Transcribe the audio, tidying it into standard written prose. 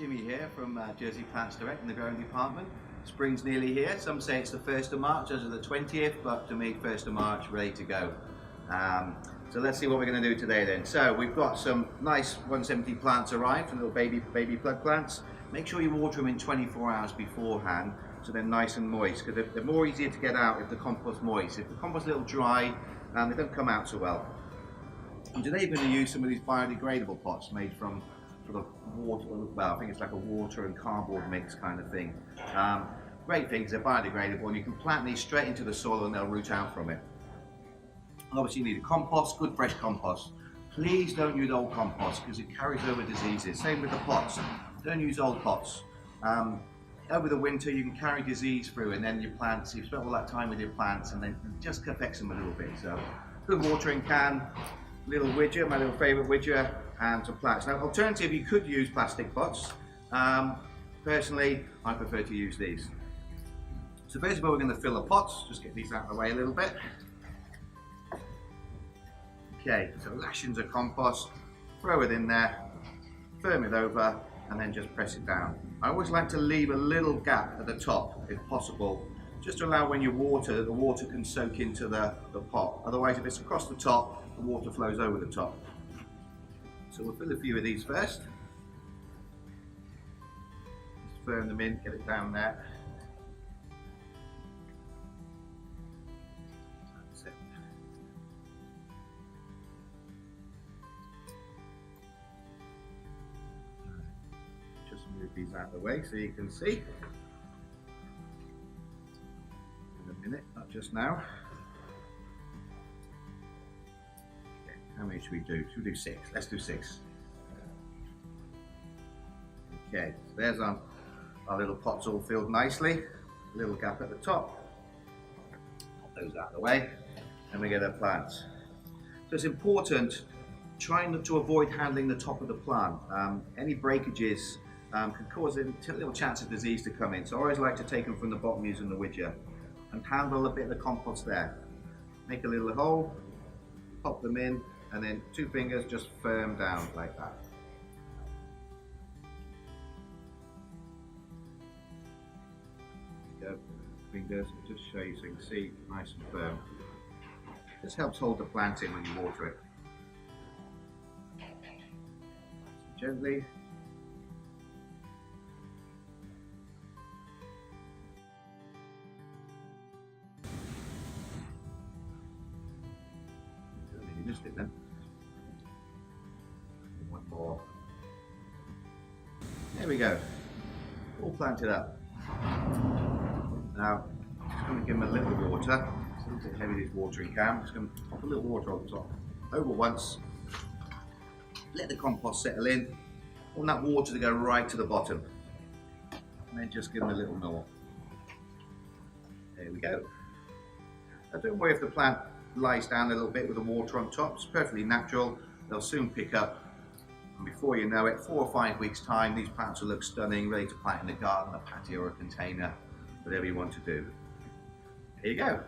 Jimmy here from Jersey Plants Direct in the growing department. Spring's nearly here. Some say it's the 1st of March, as of the 20th, but to me 1st of March, ready to go. So let's see what we're going to do today then. So we've got some nice 170 plants arrived, some little baby plug plants. Make sure you water them in 24 hours beforehand so they're nice and moist, because they're more easier to get out if the compost's moist. If the compost's a little dry, they don't come out so well. And today we're going to use some of these biodegradable pots made from sort of water, well, I think it's like a water and cardboard mix kind of thing. Great things, they're biodegradable, and you can plant these straight into the soil and they'll root out from it. And obviously you need a compost, good fresh compost. Please don't use old compost because it carries over diseases. Same with the pots, don't use old pots. Over the winter you can carry disease through, and then your plants, you've spent all that time with your plants and then it just affects them a little bit. So good watering can, little widger, my little favourite widger, and some plants. Now, alternative, you could use plastic pots. Personally, I prefer to use these. So first of all, we're going to fill the pots. Just get these out of the way a little bit. Okay, so lashings of compost, throw it in there, firm it over, and then just press it down. I always like to leave a little gap at the top, if possible, just to allow when you water, the water can soak into the pot. Otherwise, if it's across the top, the water flows over the top. So we'll fill a few of these first. Just firm them in, get it down there. That's it. Just move these out of the way so you can see. In a minute, not just now. How many should we do? Should we do 6? Let's do 6. Okay, so there's our little pots all filled nicely. A little gap at the top. Pop those out of the way, and we get our plants. So it's important, trying not to avoid handling the top of the plant. Any breakages can cause a little chance of disease to come in. So I always like to take them from the bottom using the widger and handle a bit of the compost there. Make a little hole, pop them in, and then 2 fingers just firm down like that. There you go. Fingers, just show you so you can see, nice and firm. This helps hold the plant in when you water it. Gently. You missed it then. One more. There we go. All planted up. Now, I'm just going to give them a little water. It's a little bit heavy, this watering can. I'm just going to pop a little water on top. Over once. Let the compost settle in. I want that water to go right to the bottom. And then just give them a little more. There we go. Now don't worry if the plant lies down a little bit with the water on top. It's perfectly natural. They'll soon pick up. And before you know it, 4 or 5 weeks time, these plants will look stunning, ready to plant in the garden, a patio or a container, whatever you want to do. Here you go.